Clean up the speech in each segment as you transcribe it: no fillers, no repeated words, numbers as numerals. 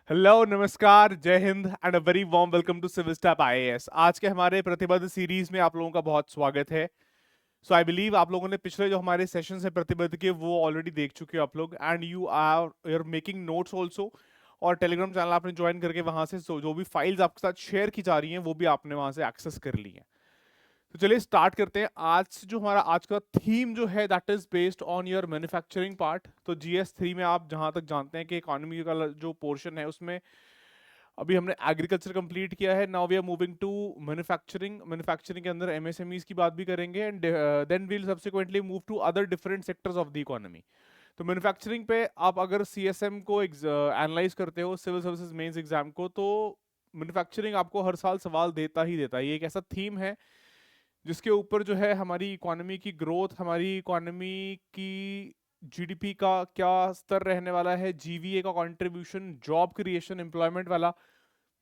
Hello नमस्कार जय हिंद and a very warm welcome to civil step IAS. आज के हमारे प्रतिबद्ध सीरीज में आप लोगों का बहुत स्वागत है। सो आई बिलीव आप लोगों ने पिछले जो हमारे सेशन है प्रतिबद्ध के वो ऑलरेडी देख चुके हो आप लोग, and you are making notes also. और टेलीग्राम चैनल आपने ज्वाइन करके वहां से जो भी फाइल्स आपके साथ शेयर की जा रही हैं वो भी आपने वहां से एक्सेस कर ली है। तो चलिए स्टार्ट करते हैं। आज जो हमारा आज का थीम जो है that is based on your manufacturing part. तो जीएस 3 में आप जहां तक जानते हैं कि इकोनॉमी का जो पोर्शन है उसमें अभी हमने एग्रीकल्चर कंप्लीट किया है। Now we are moving to manufacturing. Manufacturing के अंदर एमएसएमईज की बात भी करेंगे, and then we'll subsequently move to other different sectors of the economy. तो मैन्युफैक्चरिंग पे आप अगर सीएसएम को एनालाइज करते हो, सिविल सर्विसेज मेंस एग्जाम को, तो मैन्युफैक्चरिंग आपको हर साल सवाल देता ही देता है। ये एक ऐसा थीम है जिसके ऊपर जो है हमारी इकोनॉमी की ग्रोथ, हमारी इकोनॉमी की जीडीपी का क्या स्तर रहने वाला है, जीवीए का कंट्रीब्यूशन, जॉब क्रिएशन, एम्प्लॉयमेंट वाला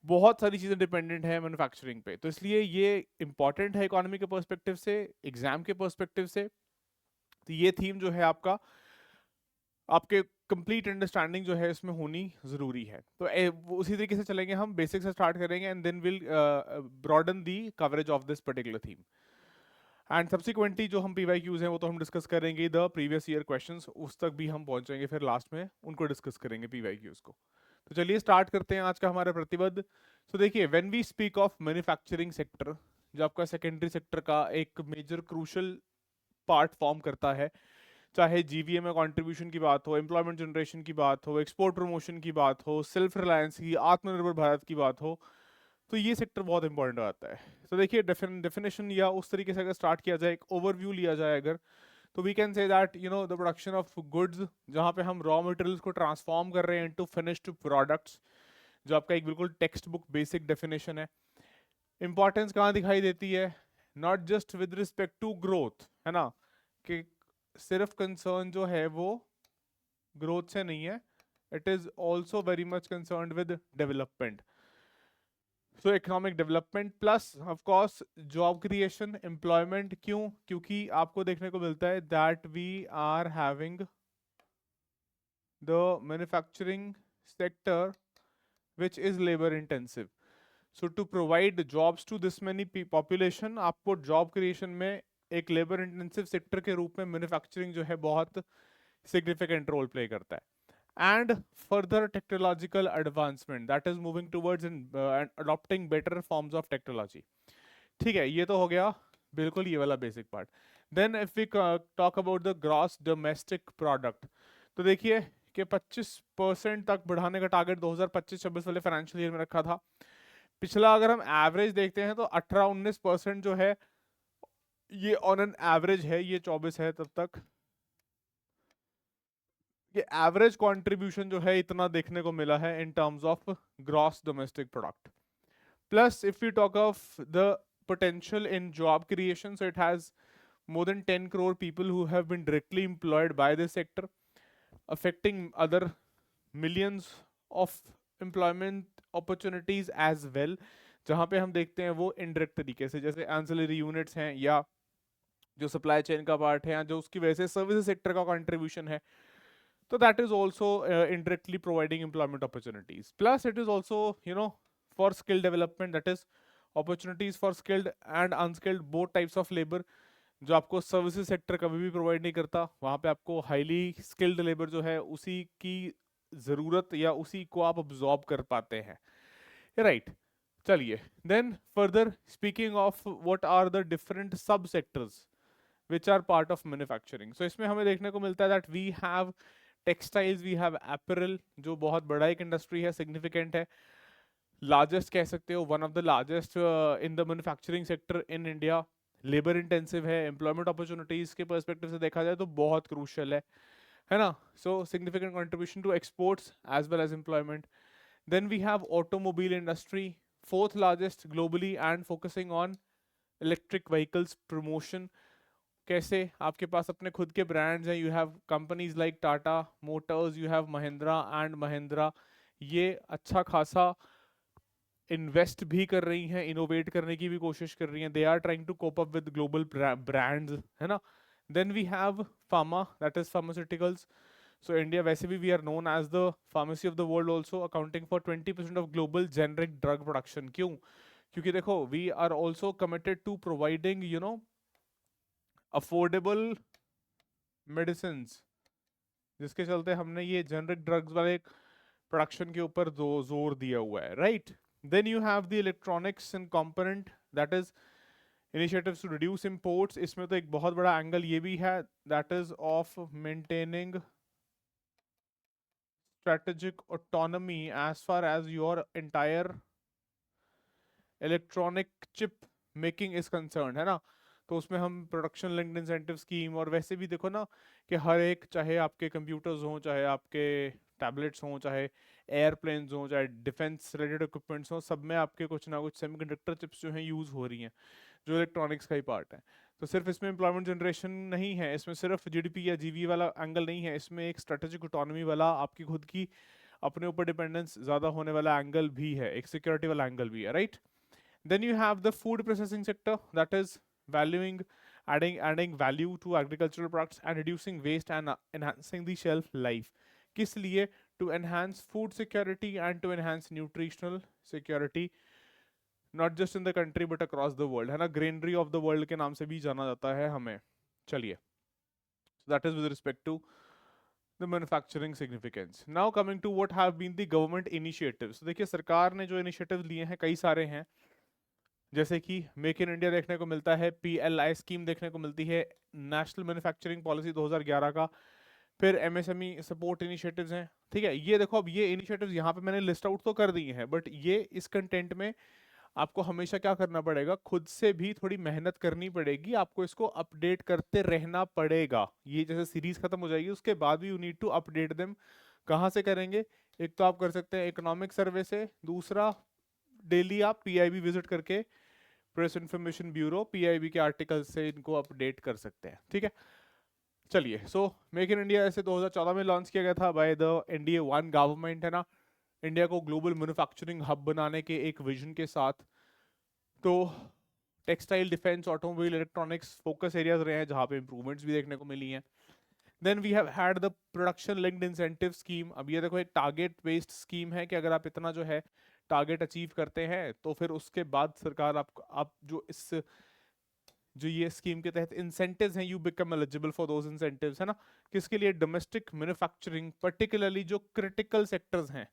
बहुत सारी चीजें डिपेंडेंट है मैन्युफैक्चरिंग पे। तो इसलिए ये इंपॉर्टेंट है इकोनॉमी के पर्सपेक्टिव से, एग्जाम के पर्सपेक्टिव से। तो ये थीम जो है आपके कंप्लीट अंडरस्टैंडिंग जो है इसमें होनी जरूरी है। तो उसी तरीके से चलेंगे, हम बेसिक से स्टार्ट करेंगे and then will broaden the coverage of this particular theme. And subsequently जो हम पीवाईक्यूज हैं वो तो हम डिस्कस करेंगे, द प्रीवियस ईयर क्वेश्चंस उस तक भी हम पहुंचेंगे, फिर लास्ट में उनको डिस्कस करेंगे पीवाईक्यूज को। तो चलिए स्टार्ट करते हैं आज का हमारा प्रतिबद्ध। तो देखिए, when we speak of manufacturing sector, जो आपका सेकेंडरी सेक्टर का एक मेजर क्रूशल पार्ट फॉर्म करता है, चाहे जीवीए में कंट्रीब्यूशन की बात हो, एम्प्लॉयमेंट जनरेशन की बात हो, एक्सपोर्ट प्रमोशन की बात हो, सेल्फ रिलायंस की, आत्मनिर्भर भारत की बात हो, तो ये सेक्टर बहुत इंपॉर्टेंट आता है। तो देखिए, डेफिनेशन या उस तरीके से अगर स्टार्ट किया जाए, एक ओवरव्यू लिया जाए अगर, तो we can say that the production of goods, जहाँ पे हम रॉ मटेरियल्स को ट्रांसफॉर्म कर रहे हैं इनटू फिनिश्ड प्रोडक्ट्स, जो आपका एक बिल्कुल टेक्स्ट बुक बेसिक डेफिनेशन है। इंपॉर्टेंस कहाँ दिखाई देती है? Not just with respect to growth, है ना, कि सिर्फ कंसर्न जो है वो ग्रोथ से नहीं है, it is also very much concern with development. So economic development plus of course job creation, employment. क्यों? क्योंकि आपको देखने को मिलता है that we are having the manufacturing sector which is labour intensive. So to provide jobs to this many population, आपको job creation में एक लेबर इंटेंसिव सेक्टर के रूप में मैन्युफैक्चरिंग जो है बहुत सिग्निफिकेंट रोल प्ले करता है। And further technological advancement that is moving towards and adopting better forms of technology। ठीक है, ये तो हो गया बिल्कुल ये वाला basic part. Then if we talk about the gross domestic product, तो देखिए कि 25% तक बढ़ाने का टारगेट 2025-26 वाले फाइनेंशियल ईयर में रखा था। पिछला अगर हम एवरेज देखते हैं तो 18-19% जो है ये ऑन एन एवरेज है, ये 24 है तब तक। ये एवरेज कंट्रीब्यूशन जो है इतना देखने को मिला है इन terms of gross domestic product. Plus if you talk of the potential in job creation, so it has more than 10 crore people who have been directly employed by this sector, affecting other millions of employment opportunities as well। जहां पे हम देखते हैं वो indirect तरीके से, जैसे ancillary units हैं या जो सप्लाई चेन का पार्ट है, या जो उसकी वजह से सर्विस सेक्टर का कंट्रीब्यूशन है, so that is also indirectly providing employment opportunities. Plus it is also for skill development, that is opportunities for skilled and unskilled both types of labor, जो आपको सर्विसेज सेक्टर कभी भी provide नहीं करता। वहाँ पे आपको हाईली स्किल्ड लेबर जो है उसी की ज़रूरत या उसी को आप अब्जॉर्ब कर पाते हैं, राइट। चलिए, then further speaking of what are the different sub sectors which are part of manufacturing. So इसमें हमें देखने को मिलता है that we have textiles, we have apparel, जो बहुत बड़ा एक इंडस्ट्री है, सिग्निफिकेंट है, लार्जेस्ट कह सकते हो, one of the largest in the manufacturing sector in India. Labour intensive है, एम्प्लॉयमेंट अपॉर्चुनिटीज के पर्सपेक्टिव से देखा जाए तो बहुत क्रूशियल है ना। So significant contribution to exports as well as employment. Then we have automobile industry, fourth largest globally and focusing on electric vehicles promotion. कैसे? आपके पास अपने खुद के ब्रांड्स हैं, you have companies like Tata motors, you have Mahindra and Mahindra, ये अच्छा खासा इन्वेस्ट भी कर रही हैं, इनोवेट करने की भी कोशिश कर रही हैं, they are trying to cope up with global brands, है ना। Then we have pharma, that is pharmaceuticals. So India वैसे भी we are known as the pharmacy of the world also, accounting for 20% of global generic drug production. क्यों? क्योंकि देखो we are also committed to providing affordable medicine, जिसके चलते हमने ये generic drugs वाले प्रोडक्शन के ऊपर जोर दिया हुआ है, right? Then you have the electronics and component, that is initiatives to reduce imports. इसमें तो एक बहुत बड़ा एंगल ये भी है, that is of maintaining strategic autonomy as far as your entire electronic chip making is concern, है ना? तो उसमें हम प्रोडक्शन लिंक्ड इंसेंटिव स्कीम, और वैसे भी देखो ना कि हर एक, चाहे आपके कंप्यूटर्स हों, चाहे आपके टैबलेट्स हों, चाहे एयरप्लेन्स हों, चाहे डिफेंस रिलेटेड इक्विपमेंट्स हों, सब में आपके कुछ ना कुछ सेमीकंडक्टर चिप्स जो हैं यूज़ हो रही हैं, जो इलेक्ट्रॉनिक्स का ही पार्ट है। तो सिर्फ इसमें एम्प्लॉयमेंट जनरेशन नहीं है, इसमें सिर्फ जीडीपी या जीवी वाला एंगल नहीं है, इसमें एक स्ट्रेटेजिक ऑटोनॉमी वाला, आपकी खुद की अपने ऊपर डिपेंडेंस ज़्यादा होने वाला एंगल भी है, एक सिक्योरिटी वाला एंगल भी है, right? Then you have the food processing sector, that is valuing, adding value to agricultural products and reducing waste and enhancing the shelf life. किस लिए? To enhance food security and to enhance nutritional security, not just in the country but across the world, है ना? Granary of the world के नाम से भी जाना जाता है हमें। चलिए, so that is with respect to the manufacturing significance. Now coming to what have been the government initiatives. So देखिए सरकार ने जो इनिशिएटिव लिए हैं कई सारे हैं, जैसे कि मेक इन इंडिया देखने को मिलता है, PLI स्कीम देखने को मिलती है, नेशनल मैन्युफैक्चरिंग पॉलिसी 2011 का, फिर MSME सपोर्ट इनिशिएटिव्स हैं, ठीक है? ये देखो, अब ये इनिशिएटिव्स यहाँ पे मैंने लिस्ट आउट तो कर दिए हैं, बट ये इस कंटेंट में आपको हमेशा क्या करना पड़ेगा, खुद से भी थोड़ी मेहनत करनी पड़ेगी, आपको इसको अपडेट करते रहना पड़ेगा। ये जैसे सीरीज खत्म हो जाएगी उसके बाद भी you need to update them. कहाँ से करेंगे? एक तो आप कर सकते हैं इकोनॉमिक सर्वे से, दूसरा डेली आप PIB विजिट करके, प्रेस इंफॉर्मेशन ब्यूरो, PIB के आर्टिकल से इनको अपडेट कर सकते हैं, ठीक है? चलिए, सो मेक इन इंडिया ऐसे 2014 में लॉन्च किया गया था बाय द NDA-1 गवर्नमेंट, है ना? इंडिया को ग्लोबल मैन्युफैक्चरिंग हब बनाने के एक विजन के साथ। तो textile, defence, automobile, electronics focus areas रहे हैं जहाँ पे इंप्रूवमेंट्स भी देखने को मिली हैं। Then we have had the production linked incentive scheme. अब ये देखो एक टारगेट बेस्ड स्कीम है कि अगर आप इतना जो है टारगेट अचीव करते हैं तो फिर उसके बाद सरकार आप जो ये स्कीम के तहत इंसेंटिव्स हैं, you become eligible for those incentives, है ना? किसके लिए? डोमेस्टिक मैन्युफैक्चरिंग, पर्टिकुलरली जो क्रिटिकल सेक्टर्स हैं,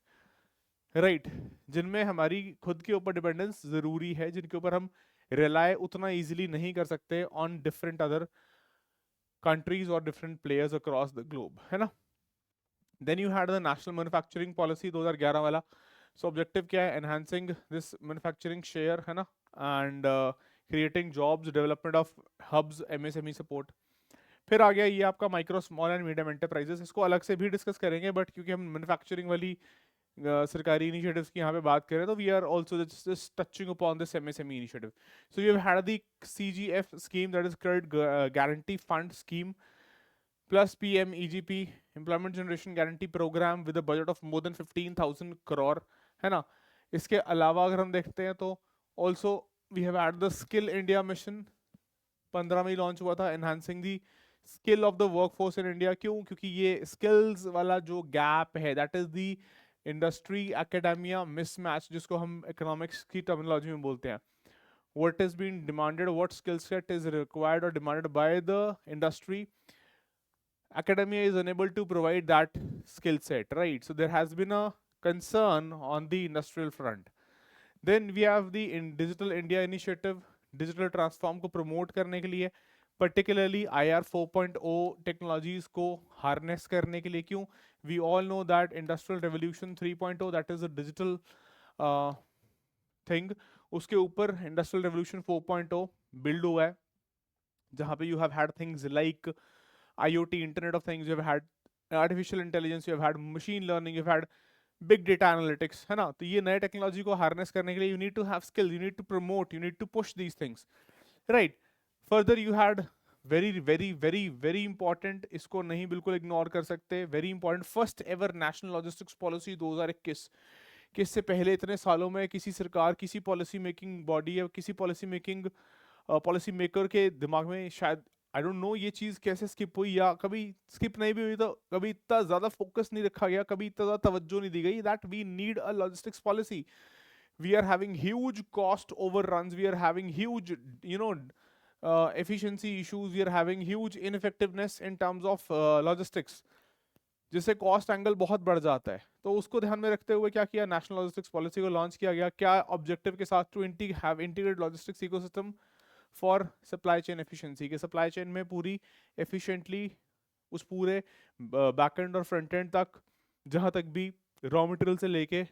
राइट, जिनमें हमारी खुद के ऊपर डिपेंडेंस जरूरी है, जिनके ऊपर हम रिलाय उतना इजीली नहीं कर सकते ऑन डिफरेंट अदर कंट्रीज और different players across the globe, है ना? Then you had the national manufacturing policy 2011 वाला। सो ऑब्जेक्टिव क्या है? एनहांसिंग दिस मैन्युफैक्चरिंग शेयर, है ना? And creating jobs, development of hubs, MSME support. फिर आ गया ये आपका micro small and medium enterprises, इसको अलग से भी डिस्कस करेंगे, बट क्योंकि हम मैन्युफैक्चरिंग वाली सरकारी इनिशिएटिव्स की यहाँ पे बात करें तो we are also just touching upon this MSME initiative. So you have had the CGF scheme, that is credit guarantee fund scheme, plus PMEGP employment generation guarantee programme with a budget of more than 15,000 crore, है ना? इसके अलावा अगर हम देखते हैं तो also we have had the skill India mission, 15 में लॉन्च हुआ था, enhancing the skill of the workforce in India. क्यों? क्योंकि ये स्किल्स वाला जो गैप है, that is the industry academia mismatch, जिसको हम इकोनॉमिक्स की टर्मिनोलॉजी में बोलते हैं। What is being demanded, what skill set is required or demanded by the industry, academia is unable to provide that skill set, right? So there has been a concern on the industrial front. Then we have the digital India initiative, digital transform को promote करने के लिए, particularly IR 4.0 technologies को harness करने के लिए। क्यों? We all know that industrial revolution 3.0, that is a digital thing, उसके ऊपर industrial revolution 4.0 build हुआ है, जहाँ पे you have had things like IoT, Internet of Things, you have had artificial intelligence, you have had machine learning, you have had big data analytics, है ना? तो ये नए टेक्नोलॉजी को हार्नेस करने के लिए you need to have skill, you need to promote, you need to push these things, right? Further you had very very very very important, इसको नहीं बिल्कुल इग्नोर कर सकते, very important, first ever national logistics policy 2021, कि इससे पहले इतने सालों में किसी सरकार, किसी पॉलिसी मेकिंग बॉडी या किसी पॉलिसी मेकर के दिमाग में शायद आई डोंट नो ये चीज़ कैसे स्किप हुई, या कभी स्किप नहीं भी हुई तो कभी इतना ज़्यादा फोकस नहीं रखा गया, कभी इतना ज़्यादा तवज्जो नहीं दी गई, that we need a logistics policy. We are having huge cost overruns, we are having huge, you know, efficiency issues, we are having huge ineffectiveness in terms of logistics, जिससे कॉस्ट एंगल बहुत बढ़ जाता है. तो उसको ध्यान में रखते हुए क्या किया, नेशनल लॉजिस्टिक्स पॉलिसी को लॉन्च किया गया. क्या ऑब्जेक्टिव के साथ, to have integrated logistics ecosystem for supply chain efficiency, के सप्लाई चेन में पूरी एफिशिएंटली उस पूरे बैक एंड और फ्रंट एंड तक, जहां तक भी रॉ मटेरियल से लेके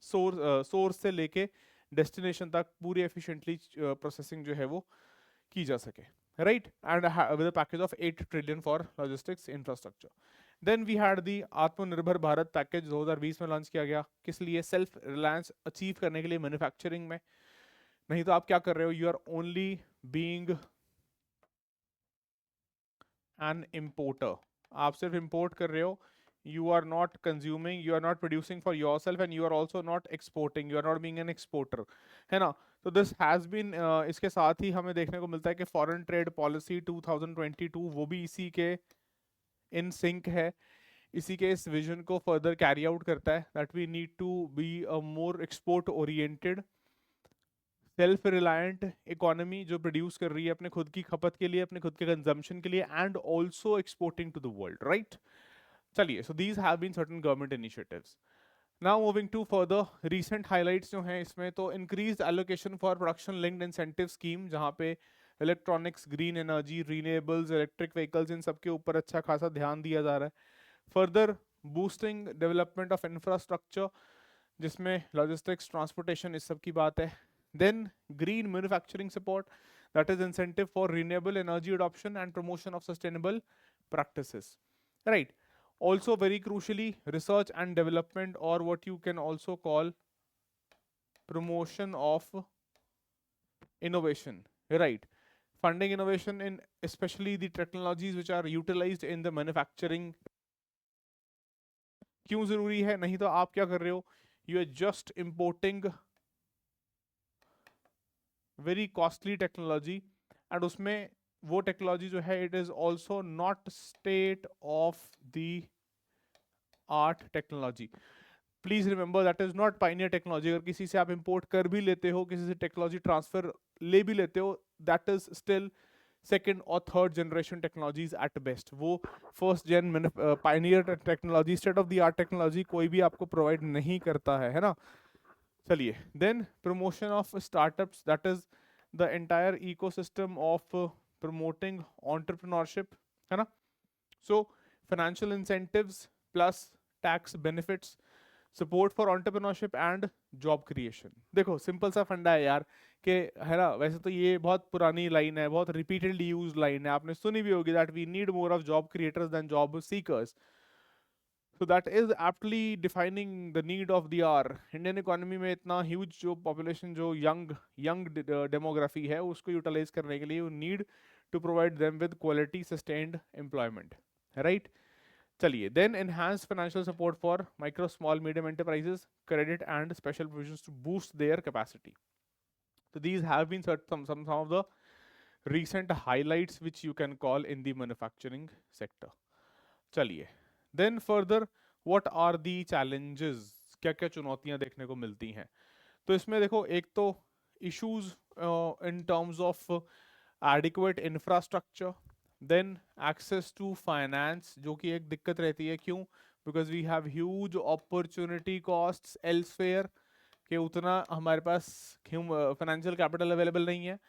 सोर्स से लेके डेस्टिनेशन तक पूरी एफिशिएंटली प्रोसेसिंग जो है वो की जा सके, right. And with a package of 8 trillion for logistics infrastructure. Then we had the Aatmanirbhar Bharat package 2020 में लॉन्च किया गया. किस लिए, सेल्फ रिलायंस अचीव करने के लिए मैन्युफैक्चरिंग में. नहीं तो आप क्या कर रहे हो, you are only being an importer. आप सिर्फ इम्पोर्ट कर रहे हो, you are not consuming, you are not producing for yourself, and you are also not exporting, you are not being an exporter, है ना. तो this has been इसके साथ ही हमें देखने को मिलता है कि फॉरेन ट्रेड पॉलिसी 2022 वो भी इसी के इन सिंक है, इसी के इस विजन को फर्दर कैरी आउट करता है, that we need to be a more export oriented self reliant economy, जो प्रोड्यूस कर रही है अपने खुद की खपत के लिए, अपने खुद के कंजम्पशन के लिए, and also exporting to the world, right. चलिए, so these have been certain government initiatives. Now moving to further recent highlights जो हैं इसमें, तो increased allocation for production linked incentive scheme, जहाँ पे electronics, green energy, renewables, electric vehicles, इन सब के ऊपर अच्छा खासा ध्यान दिया जा रहा है. Further boosting development of infrastructure, जिसमें लॉजिस्टिक्स, ट्रांसपोर्टेशन, इस सब की बात है. Then green manufacturing support, that is incentive for renewable energy adoption and promotion of sustainable practices, right. Also very crucially, research and development, or what you can also call promotion of innovation, right. Funding innovation in especially the technologies which are utilized in the manufacturing. क्यों जरूरी है, नहीं तो आप क्या कर रहे हो, you are just importing very costly technology, and उसमें वो टेक्नोलॉजी जो है, it is also not state of the art technology. Please remember that is not pioneer technology. अगर किसी से आप इंपोर्ट कर भी लेते हो, किसी से टेक्नोलॉजी ट्रांसफर ले भी लेते हो, दैट इज स्टिल सेकेंड और third generation technologies at best. वो first gen pioneer technology, state of the art technology कोई भी आपको प्रोवाइड नहीं करता है ना. चलिए, then promotion of startups, that is the entire ecosystem of promoting entrepreneurship, है ना. So financial incentives plus tax benefits, support for entrepreneurship and job creation. देखो सिंपल सा फंडा है यार, कि है ना, वैसे तो ये बहुत पुरानी लाइन है, बहुत रिपीटेडली यूज्ड लाइन है, आपने सुनी भी होगी, that we need more of job creators than job seekers. So that is aptly defining the need of the hour. Indian economy में इतना ह्यूज जो पॉपुलेशन, जो यंग डेमोग्राफी है, उसको यूटिलाइज करने के लिए you need to provide them with quality sustained employment, right. चलिए, then enhance financial support for micro small medium enterprises, credit and special provisions to boost their capacity. So these have been some of the recent highlights which you can call in the manufacturing sector. चलिए, then further what are the challenges, क्या क्या चुनौतियां देखने को मिलती हैं. तो इसमें देखो, एक तो issues in terms of adequate infrastructure, then access to finance, जो कि एक दिक्कत रहती है. क्यों, because we have huge opportunity costs elsewhere, कि उतना हमारे पास फाइनेंशियल कैपिटल अवेलेबल नहीं है.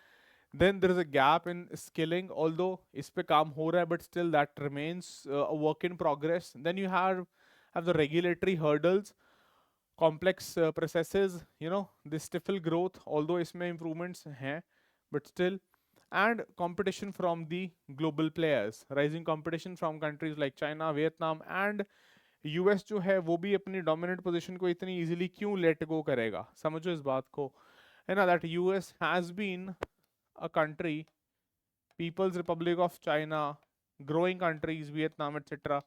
Then there is a gap in skilling, although इस पे काम हो रहा है, but still that remains a work in progress. Then you have the regulatory hurdles, complex processes, you know, the stifle growth, although इसमें improvements हैं, but still, and competition from the global players, rising competition from countries like China, Vietnam, and US जो है वो भी अपनी dominant position को इतनी easily क्यों let go करेगा. समझो इस बात को, है ना, that US has been a country, People's Republic of China, growing countries, Vietnam, etc.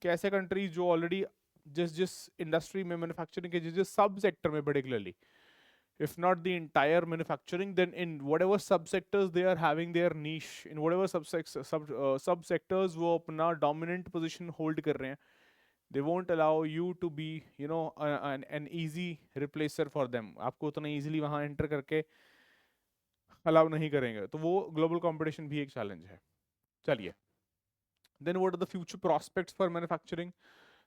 कि ऐसे countries जो already जिस जिस इंडस्ट्री में मैन्युफैक्चरिंग के जिस जिस सब सेक्टर में particularly if not the entire manufacturing, then in whatever subsectors they are having their niche, in whatever subsectors वो अपना dominant position hold कर रहे हैं, they won't allow you to be, you know, an easy replacer for them. आपको उतना easily वहाँ enter करके allow नहीं करेंगे, तो वो global competition भी एक challenge है. चलिए, then what are the future prospects for manufacturing?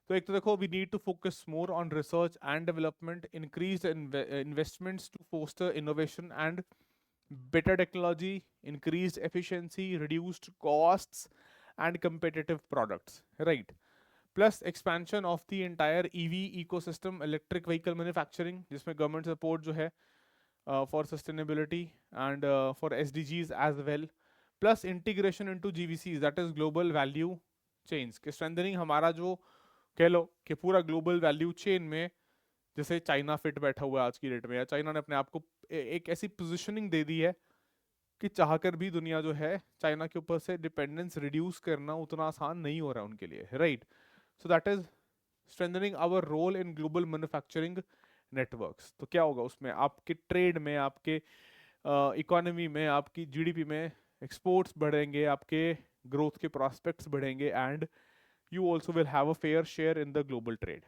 तो एक तो देखो, we need to focus more on research and development, increase investments to foster innovation and better technology, increased efficiency, reduced costs and competitive products, right? Plus expansion of the entire EV ecosystem, electric vehicle manufacturing, जिसमें government support जो है for sustainability and for SDGs as well. Plus integration into GVCs, that is global value chains, के strengthening हमारा जो कह लो कि पूरा global value chain में, जैसे चाइना फिट बैठा हुआ है आज की डेट में, या चाइना ने अपने आप को एक ऐसी पोजीशनिंग दे दी है कि चाहकर भी दुनिया जो है चाइना के ऊपर से डिपेंडेंस रिड्यूस करना उतना आसान नहीं हो रहा उनके लिए, right? So that is strengthening our role in global manufacturing networks. तो क्या होगा उसमें, आपके ट्रेड में, आपके इकोनॉमी में, आपकी जीडीपी में एक्सपोर्ट्स बढ़ेंगे, आपके ग्रोथ के प्रॉस्पेक्ट्स बढ़ेंगे, and you also will have a fair share in the global trade.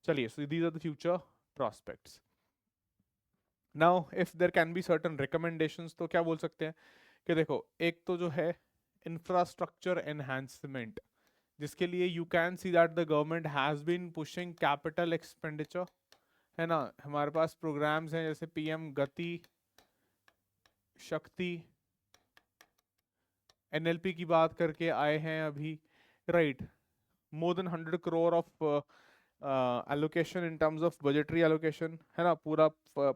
चलिए, so these are the future prospects. Now if there can be certain recommendations, तो क्या बोल सकते हैं कि देखो, एक तो जो है infrastructure enhancement, जिसके लिए you can see that the government has been pushing capital expenditure, है ना? हमारे पास programs हैं जैसे PM गति, शक्ति, NLP की बात करके आए हैं अभी, right? More than 100 crore of allocation in terms of budgetary allocation, है ना, पूरा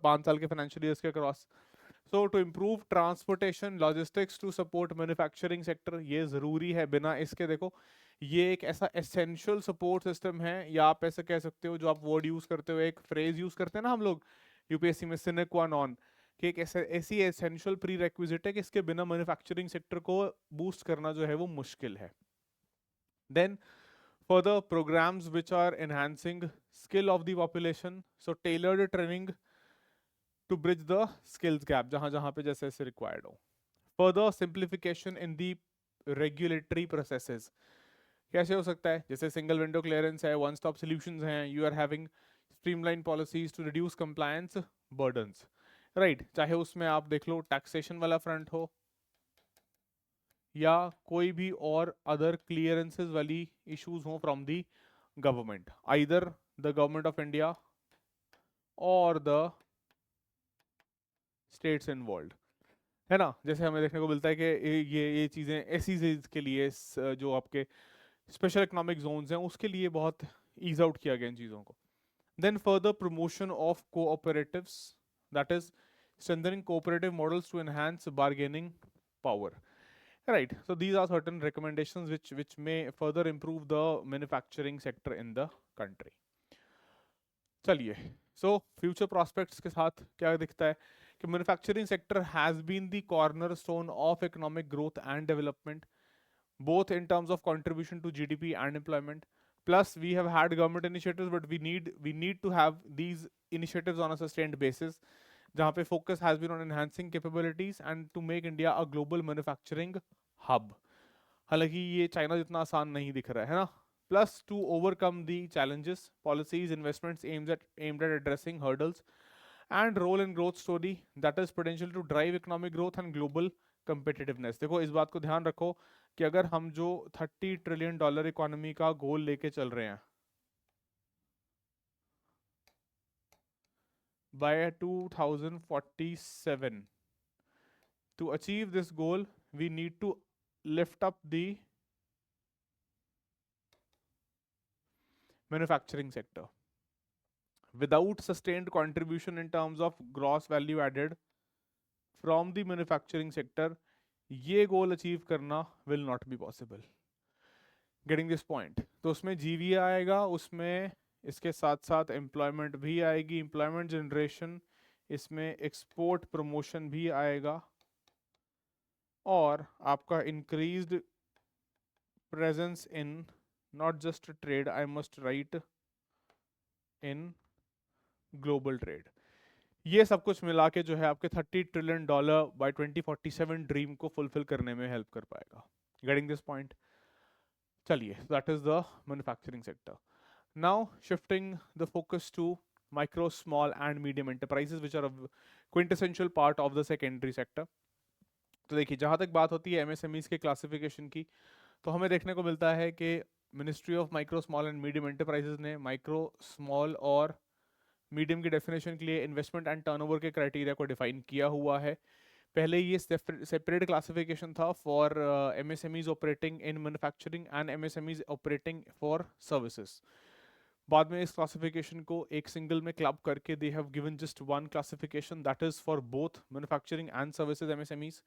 5 साल के financial years के cross. So to improve transportation logistics to support manufacturing sector, ये ज़रूरी है. बिना इसके देखो, ये एक ऐसा essential support system है, या आप ऐसे कह सकते हो, जो आप word use करते हो, एक phrase use करते हैं ना हम लोग यूपीएससी में, sine qua non, कि एक ऐसी essential prerequisite है कि इसके बिना manufacturing sector को boost करना जो है वो मुश्किल है. Then further programs which are enhancing skill of the population, so tailored training to bridge the skills gap जहां जहां पे जैसे जैसे required हो. Further simplification in the regulatory processes, कैसे हो सकता है? जैसे सिंगल विंडो क्लियरेंस है, वन स्टॉप सॉल्यूशंस हैं, you are having streamline policies to reduce compliance burdens, right? चाहे उसमें आप देख लो टैक्सेशन वाला फ्रंट हो, या कोई भी और अदर क्लियरेंसेस वाली इश्यूज हो from the government, either the government of India और द स्टेट्स इन्वॉल्व, है ना? जैसे हमें देखने को मिलता है कि ये चीज़ें ऐसी चीज़ के लिए जो आपके स्पेशल इकोनॉमिक जोन्स हैं उसके लिए बहुत ईज आउट किया गया इन चीज़ों को. Then further promotion of cooperatives, that is strengthening cooperative models to enhance bargaining power. Right. So these are certain recommendations which may further improve the manufacturing sector in the country. चलिए, so future prospects के साथ क्या दिखता है कि manufacturing sector has been the cornerstone of economic growth and development, both in terms of contribution to GDP and employment. Plus, we have had government initiatives, but we need to have these initiatives on a sustained basis, जहाँ पे focus has been on enhancing capabilities and to make India a global manufacturing hub. हालांकि ये China जितना आसान नहीं दिख रहा है ना. Plus, to overcome the challenges, policies, investments aimed at addressing hurdles and role in growth story, that is potential to drive economic growth and global competitiveness. देखो, इस बात को ध्यान रखो कि अगर हम जो $30 ट्रिलियन इकोनॉमी का गोल लेके चल रहे हैं by 2047, to achieve this goal we need to lift up the manufacturing sector. Without sustained contribution in terms of gross value added from the manufacturing sector, ये गोल अचीव करना will not be possible. Getting this point? तो उसमें जीवी आएगा, उसमें इसके साथ साथ एम्प्लॉयमेंट भी आएगी, एम्प्लॉयमेंट जनरेशन, इसमें एक्सपोर्ट प्रमोशन भी आएगा, और आपका increased presence in not just trade, I must right in global trade. ये सब कुछ मिला के जो है आपके $30 ट्रिलियन बाय 2047 ड्रीम को फुलफिल करने में हेल्प कर पाएगा। Getting this point? चलिए, that is the manufacturing sector. Now shifting the focus to micro, small and medium enterprises which are a quintessential part of the secondary sector। तो देखिए, जहाँ तक बात होती है एमएसएमईज के क्लासिफिकेशन की, तो हमें देखने को मिलता है कि ministry of micro small and medium enterprises ने माइक्रो, स्मॉल और मीडियम की डेफिनेशन के लिए इन्वेस्टमेंट एंड टर्नओवर के क्राइटेरिया को डिफाइन किया हुआ है। पहले ये सेपरेट क्लासिफिकेशन था for MSMEs operating in manufacturing and MSMEs operating for services. बाद में इस क्लासिफिकेशन को एक सिंगल में क्लब करके they have given just one classification that is for both manufacturing and services MSMEs.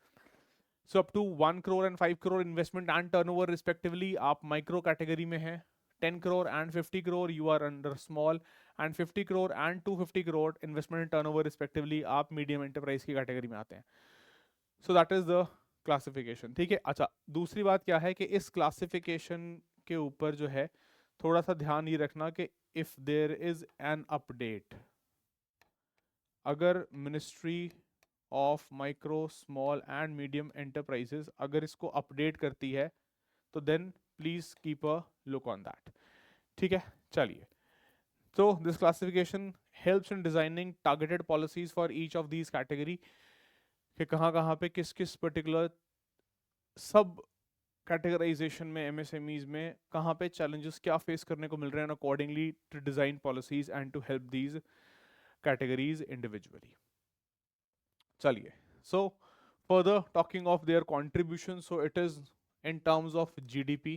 So up to 1 crore and 5 crore investment and turnover respectively आप micro category में हैं। 10 crore and 50 crore you are under small, and 50 crore and 250 crore investment and turnover respectively आप medium enterprise की category में आते हैं। So that is the classification. ठीक है, अच्छा, दूसरी बात क्या है कि इस क्लासिफिकेशन के ऊपर जो है थोड़ा सा ध्यान ये रखना कि if there is an update, अगर ministry of micro, small and medium enterprises अगर इसको अपडेट करती है तो then please keep a look on that. ठीक है, चलिए, तो this classification helps in designing targeted policies for each of these category, कि कहाँ कहाँ पे किस किस पर्टिकुलर सब कैटेगराइजेशन में एमएसएमईज में कहाँ पे चैलेंजेस क्या फेस करने को मिल रहे हैं, accordingly to design policies and to help these categories individually. चलिए, so further talking of their contribution, so it is in terms of GDP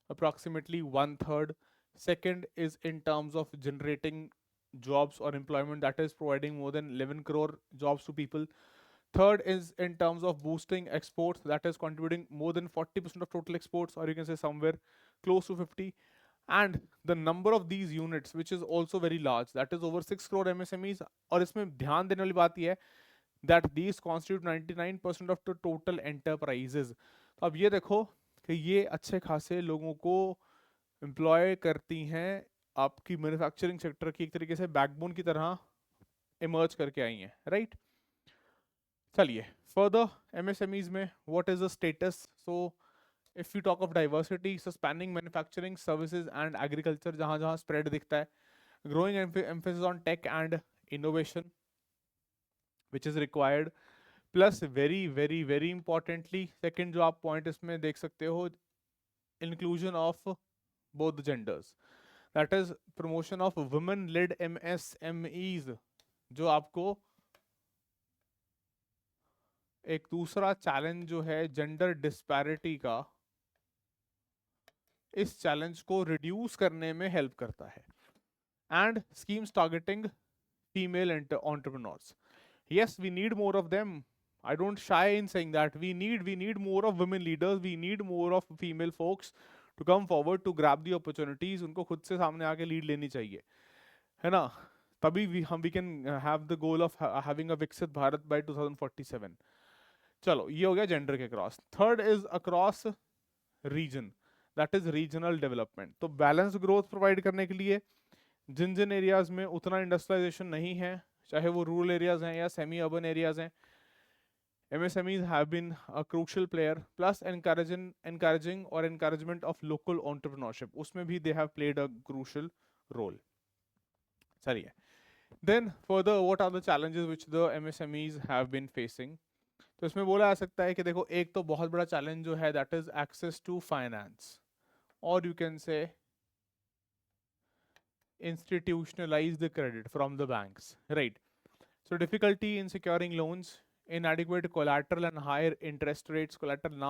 approximately 1/3. Second is in terms of generating jobs or employment, that is providing more than 11 crore jobs to people. Third is in terms of boosting exports, that is contributing more than 40% of total exports, or you can say somewhere close to 50. And the number of these units which is also very large, that is over 6 crore MSMEs। और इसमें ध्यान देने वाली बात यह है that these constitute 99% of the total enterprises। तो अब ये देखो कि ये अच्छे खासे लोगों को एम्प्लॉय करती हैं, आपकी मैन्युफैक्चरिंग सेक्टर की एक तरीके से बैकबोन की तरह इमर्ज करके आई हैं, राइट। चलिए, फर्दर एमएसएमईज में what is the status. So if you talk of diversity, so spanning manufacturing, services and agriculture, जहाँ जहाँ स्प्रेड दिखता है। Growing emphasis on tech and innovation which is required, plus very very very importantly second जो आप point इसमें देख सकते हो, inclusion of both genders, that is promotion of women led MSMEs. जो आपको एक दूसरा चैलेंज जो है जेंडर डिस्पैरिटी का, इस चैलेंज को रिड्यूस करने में हेल्प करता है। And schemes targeting female entrepreneurs, yes, we need more of them. I don't shy in saying that we need more of women leaders, we need more of female folks to come forward to grab the opportunities। उनको खुद से सामने आके lead लेनी चाहिए, है ना, तभी we can have the goal of having a विकसित भारत by 2047। चलो, ये हो गया जेंडर के cross. Third is across region, that is regional development. तो बैलेंस ग्रोथ प्रोवाइड करने के लिए जिन जिन एरियाज में उतना इंडस्ट्रियलाइजेशन नहीं है, चाहे वो रूरल एरियाज हैं या सेमी अर्बन एरियाज हैं, MSMEs have been a crucial player, plus encouraging or encouragement of local entrepreneurship, उसमें भी they have played a crucial role। चलिए, then further what are the challenges which the MSMEs have been facing। तो इसमें बोला जा सकता है कि देखो, एक तो बहुत बड़ा चैलेंज जो है that is access to finance, और you can say institutionalize the credit from the banks, right? So difficulty in securing loans, inadequate collateral and higher interest rates, collateral ना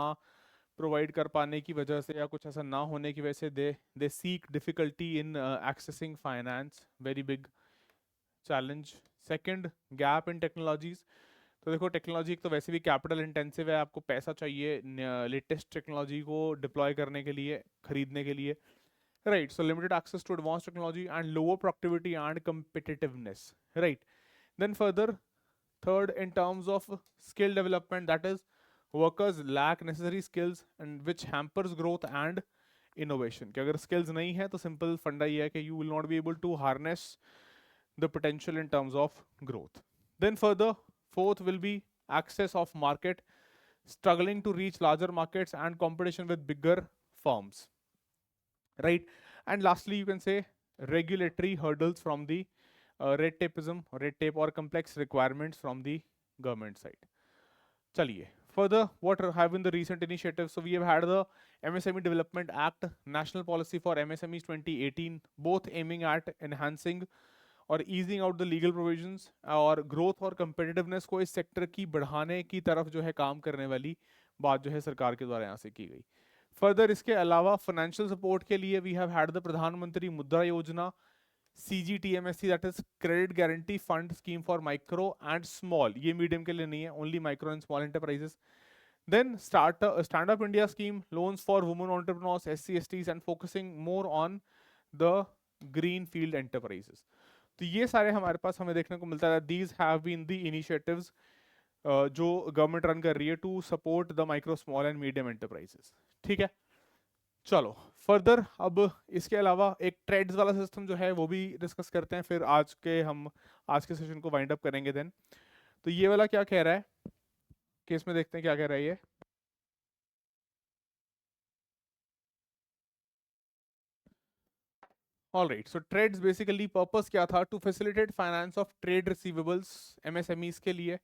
प्रोवाइड कर पाने की वजह से या कुछ ऐसा ना होने की वजह से they seek difficulty in accessing finance, very big challenge. Second, gap in technologies. तो देखो, टेक्नोलॉजी तो वैसे भी कैपिटल इंटेंसिव है, आपको पैसा चाहिए लेटेस्ट टेक्नोलॉजी को डिप्लॉय करने के लिए, खरीदने के लिए, right? So limited access to advanced technology and lower productivity and competitiveness, right? Then further, third, in terms of skill development, that is workers lack necessary skills and which hampers growth and innovation। कि अगर skills नहीं है तो simple फंडा ये है कि you will not be able to harness the potential in terms of growth। Then further, fourth will be access of market, struggling to reach larger markets and competition with bigger firms, right? And lastly, you can say regulatory hurdles from the red tape or complex requirements from the government side. Chaliye. Further, what have been the recent initiatives? So we have had the MSME Development Act, National Policy for MSMEs 2018, both aiming at enhancing और easing out the legal provisions और growth और competitiveness को इस sector की बढ़ाने की तरफ जो है काम करने वाली बात जो है सरकार के द्वारा यहाँ से की गई. फर्दर इसके अलावा फाइनेंशियल सपोर्ट के लिए वी हैव हैड द प्रधानमंत्री मुद्रा योजना, CGTMSC, that is credit guarantee fund scheme for micro and small, ये मीडियम के लिए नहीं है, only micro and small enterprises. Then Stand Up India scheme, loans for women entrepreneurs, SC, STs, and focusing more on the green field enterprises. तो ये सारे हमारे पास हमें देखने को मिलता है. These have been the initiatives जो गवर्नमेंट रन कर रही है to support the micro small and medium enterprises. ठीक है, चलो फर्दर अब इसके अलावा एक ट्रेड्स वाला सिस्टम जो है वो भी डिस्कस करते हैं, फिर आज के सेशन को वाइंड अप करेंगे. देन तो ये वाला क्या कह रहा है कि इसमें देखते हैं क्या कह रहा है ये. All right, so trades basically purpose क्या था? To facilitate finance of trade receivables MSMEs के लिए,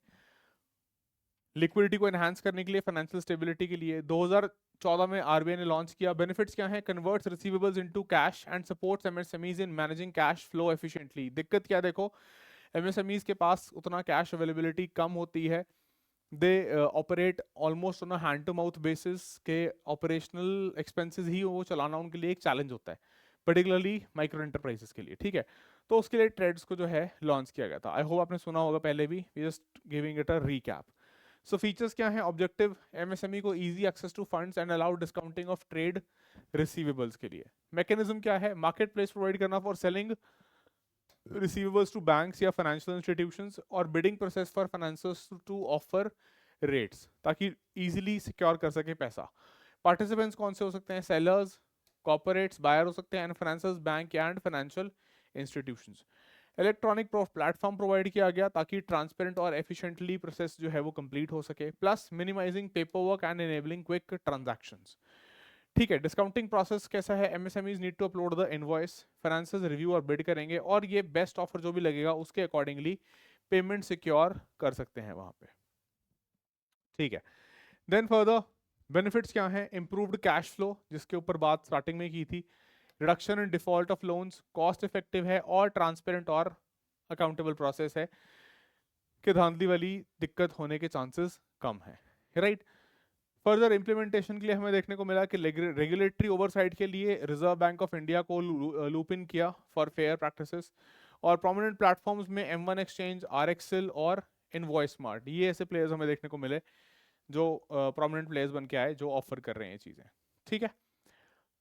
लिक्विडिटी को एनहांस करने के लिए, फाइनेंशियल स्टेबिलिटी के लिए. 2014 में RBI ने लॉन्च किया. बेनिफिट्स क्या है? Converts receivables into cash and supports MSMEs in managing cash flow efficiently. दिक्कत क्या देखो, MSMEs के पास उतना कैश अवेलेबिलिटी कम होती है. They operate almost on a hand to mouth basis के ऑपरेशनल एक्सपेंसेस ही वो चलाना उनके लिए एक चैलेंज होता है, पर्टिकुलरली माइक्रो एंटरप्राइजेस के लिए. ठीक है, तो उसके लिए ट्रेड्स को जो है लॉन्च किया गया था. आई होप आपने सुना होगा पहले भी, just giving it a recap. So features क्या हैं? ऑब्जेक्टिव, MSME को easy access to funds and allow discounting of trade receivables के लिए. मैकेनिज्म क्या है? मार्केट प्लेस प्रोवाइड करना for selling receivables to banks या फाइनेंशियल इंस्टीट्यूशंस, और bidding process for financers to offer rates, ताकि इजीली सिक्योर कर सके पैसा. पार्टिसिपेंट्स कौन से हो सकते हैं? सेलर्स, कॉर्पोरेट्स, बायर हो सकते हैं, and financiers, bank and financial institutions. Electronic platform provide किया गया ताकि ट्रांसपेरेंट और एफिशिएंटली प्रोसेस जो है वो कंप्लीट हो सके, plus minimising paper work and enabling quick transactions. ठीक है, डिस्काउंटिंग प्रोसेस कैसा है? MSMEs need to upload the invoice, financers review और बिड करेंगे, और ये बेस्ट ऑफर जो भी लगेगा उसके अकॉर्डिंगली पेमेंट सिक्योर कर सकते हैं वहां पे. ठीक है, देन फर्दर बेनिफिट्स क्या हैं? इंप्रूव्ड कैश फ्लो, जिसके ऊपर बात स्टार्टिंग में की थी. Reduction in default of loans, cost effective है और ट्रांसपेरेंट और अकाउंटेबल प्रोसेस है कि धांधली वाली दिक्कत होने के चांसेस कम है, राइट. फर्दर इंप्लीमेंटेशन के लिए हमें देखने को मिला कि रेगुलेटरी ओवरसाइट के लिए रिजर्व बैंक ऑफ इंडिया को लूप इन किया फॉर फेयर प्रैक्टिसेस, और प्रोमिनेंट प्लेटफॉर्म्स में M1 एक्सचेंज, RXL और इनवॉइस स्मार्ट, ये ऐसे प्लेयर्स हमें देखने को मिले जो प्रोमिनेंट प्लेयर्स बन के आए जो ऑफर कर रहे हैं चीज़ें. ठीक है,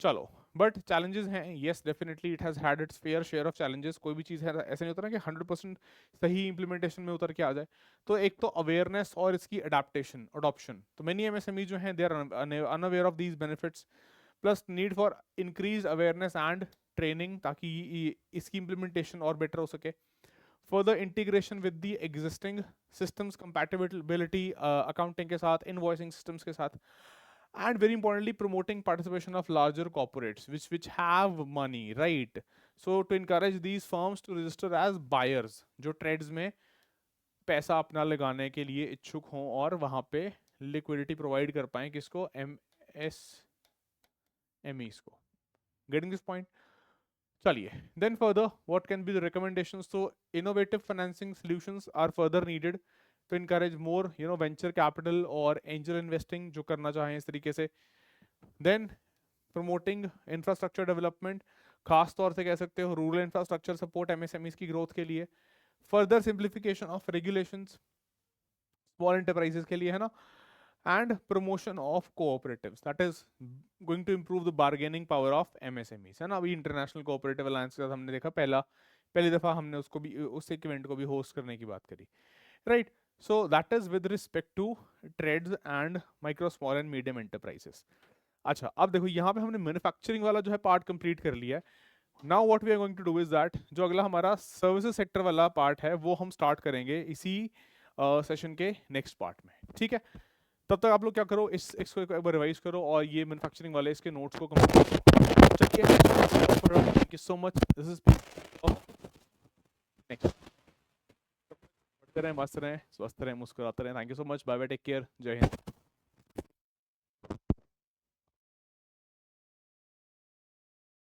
चलो. बट चैलेंजेस हैं, yes definitely it has had it's fair share of challenges. कोई भी चीज़ है ऐसा नहीं होता ना कि 100% सही इंप्लीमेंटेशन में उतर के आ जाए. तो एक तो अवेयरनेस और इसकी अडॉप्शन. तो मेनी MSME जो हैं they are unaware of these benefits, plus need for increase awareness and training ताकि इसकी इंप्लीमेंटेशन और बेटर हो सके. Further integration with the existing systems, compatibility accounting के साथ, इनवॉइसिंग सिस्टम्स के साथ, and very importantly promoting participation of larger corporates which have money, right? So to encourage these firms to register as buyers, जो trades में पैसा अपना लगाने के लिए इच्छुक हों और वहां पे लिक्विडिटी प्रोवाइड कर पाएं, किसको? MSMEs को. Getting this point? चलिए, then further what can be the recommendations? तो innovative financing solutions are further needed to encourage more venture capital और angel investing जो करना चाहें इस तरीके से. then promoting infrastructure development, खास तौर से कह सकते हो रूरल इंफ्रास्ट्रक्चर सपोर्ट MSMEs की ग्रोथ के लिए. Further simplification of regulations small enterprises के लिए, है ना. And promotion of cooperatives, that is going to improve the bargaining power of MSMEs, है ना. अभी इंटरनेशनल कोऑपरेटिव अलायंस के साथ हमने देखा, पहली दफा हमने उसको भी, उस इवेंट को भी होस्ट करने की बात करी, right. So that is with respect to trades and micro, small and medium enterprises. अच्छा, अब देखो यहाँ पे हमने मैन्युफैक्चरिंग वाला जो है पार्ट कंप्लीट कर लिया है. Now what we are going to do is that जो अगला हमारा सर्विसेज सेक्टर वाला पार्ट है वो हम स्टार्ट करेंगे इसी सेशन के नेक्स्ट पार्ट में, ठीक है। तब तक आप लोग क्या करो, इसको एक बार रिवाइज करो और ये मैन्युफैक्चरिंग वाले इसके नोट्स को कंप्लीट चलिए। Thank you so much, this is next. पढ़ते रहें, मस्त रहें, स्वस्थ रहें, मुस्कुराते रहें। Thank you so much, bye bye, take care, जय हिंद।